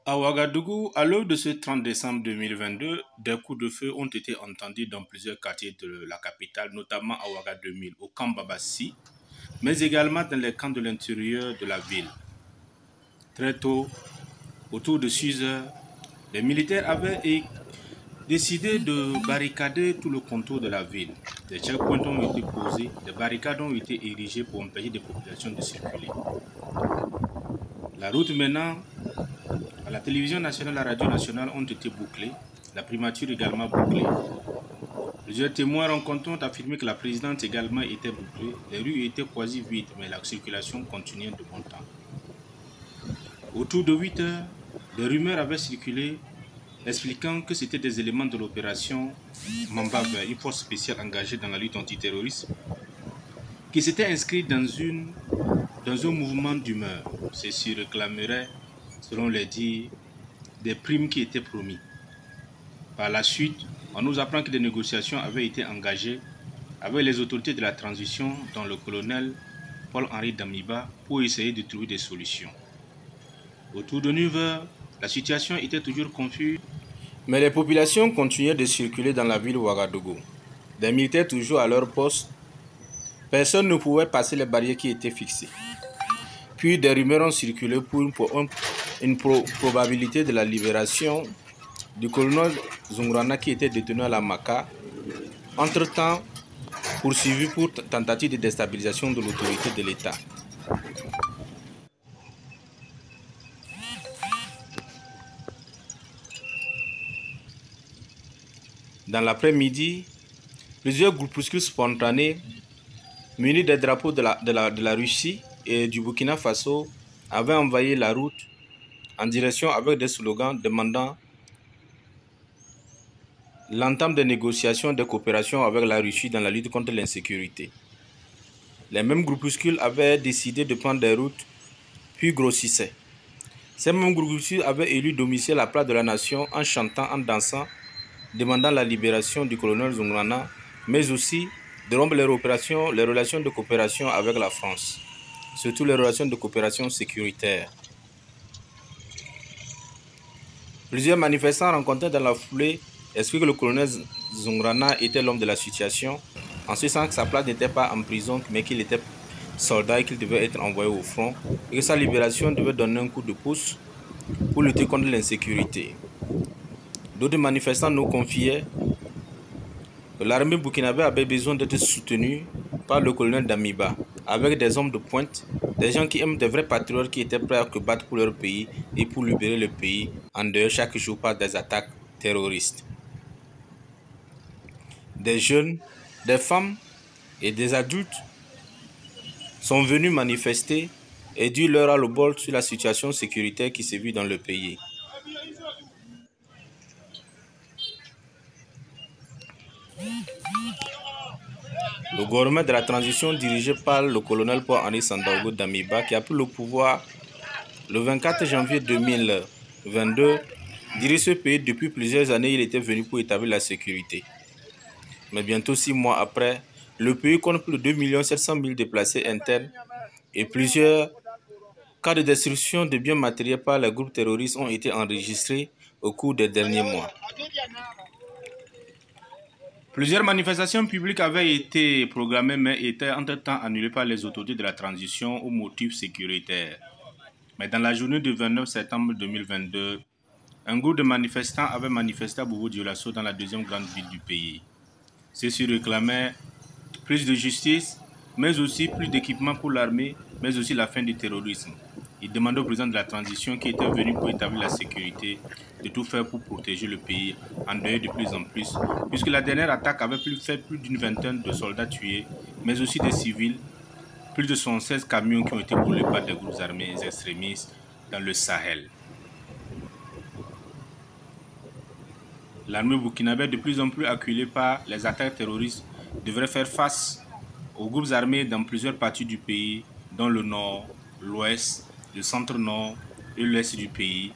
À Ouagadougou, à l'aube de ce 30 décembre 2022, des coups de feu ont été entendus dans plusieurs quartiers de la capitale, notamment à Ouagadougou, au camp Babassi, mais également dans les camps de l'intérieur de la ville. Très tôt, autour de 6 heures, les militaires avaient décidé de barricader tout le contour de la ville. Des checkpoints ont été posés, des barricades ont été érigées pour empêcher des populations de circuler. La route menant à la télévision nationale et à la radio nationale ont été bouclées, la primature également bouclée. Plusieurs témoins rencontrés ont affirmé que la présidente également était bouclée, les rues étaient quasi vides, mais la circulation continuait de bon temps. Autour de 8 heures, des rumeurs avaient circulé expliquant que c'était des éléments de l'opération Mamba Vert, une force spéciale engagée dans la lutte antiterroriste, qui s'était inscrite dans un mouvement d'humeur. Ceci réclamerait, selon les dires, des primes qui étaient promis. Par la suite, on nous apprend que des négociations avaient été engagées avec les autorités de la transition, dont le colonel Paul-Henri Damiba, pour essayer de trouver des solutions. Autour de 9 heures, la situation était toujours confuse, mais les populations continuaient de circuler dans la ville de Ouagadougou. Des militaires toujours à leur poste, personne ne pouvait passer les barrières qui étaient fixées. Puis des rumeurs ont circulé pour une probabilité de la libération du colonel Zungrana qui était détenu à la Maka, entre-temps poursuivi pour tentative de déstabilisation de l'autorité de l'État. Dans l'après-midi, plusieurs groupuscules spontanés munis des drapeaux de la Russie et du Burkina Faso avaient envahi la route en direction avec des slogans demandant l'entame des négociations de coopération avec la Russie dans la lutte contre l'insécurité. Les mêmes groupuscules avaient décidé de prendre des routes, puis grossissaient. Ces mêmes groupuscules avaient élu domicile à la place de la nation en chantant, en dansant, demandant la libération du colonel Zungrana, mais aussi de rompre les relations de coopération avec la France, surtout les relations de coopération sécuritaire. Plusieurs manifestants rencontrés dans la foulée expliquent que le colonel Zungrana était l'homme de la situation, en ce sens que sa place n'était pas en prison, mais qu'il était soldat et qu'il devait être envoyé au front, et que sa libération devait donner un coup de pouce pour lutter contre l'insécurité. D'autres manifestants nous confiaient que l'armée burkinabé avait besoin d'être soutenue par le colonel Damiba, avec des hommes de pointe, des gens qui aiment des vrais patriotes qui étaient prêts à se battre pour leur pays et pour libérer le pays en dehors chaque jour par des attaques terroristes. Des jeunes, des femmes et des adultes sont venus manifester et dire leur ras-le-bol sur la situation sécuritaire qui se vit dans le pays. Le gouvernement de la transition dirigé par le colonel Paul-Henri Sandaogo Damiba, qui a pris le pouvoir le 24 janvier 2022, dirige ce pays depuis plusieurs années. Il était venu pour établir la sécurité. Mais bientôt 6 mois après, le pays compte plus de 2 700 000 déplacés internes et plusieurs cas de destruction de biens matériels par les groupes terroristes ont été enregistrés au cours des derniers mois. Plusieurs manifestations publiques avaient été programmées mais étaient entre-temps annulées par les autorités de la transition au motif sécuritaire. Mais dans la journée du 29 septembre 2022, un groupe de manifestants avait manifesté à Bobo-Dioulasso dans la deuxième grande ville du pays. Ceux-ci réclamaient plus de justice, mais aussi plus d'équipements pour l'armée, mais aussi la fin du terrorisme. Ils demandaient au président de la transition qui était venu pour établir la sécurité de tout faire pour protéger le pays en deuil de plus en plus, puisque la dernière attaque avait fait plus d'une vingtaine de soldats tués, mais aussi des civils, plus de 76 camions qui ont été brûlés par des groupes armés extrémistes dans le Sahel. L'armée burkinabé, de plus en plus acculée par les attaques terroristes, devrait faire face aux groupes armés dans plusieurs parties du pays, dont le nord, l'ouest, le centre-nord et l'est du pays,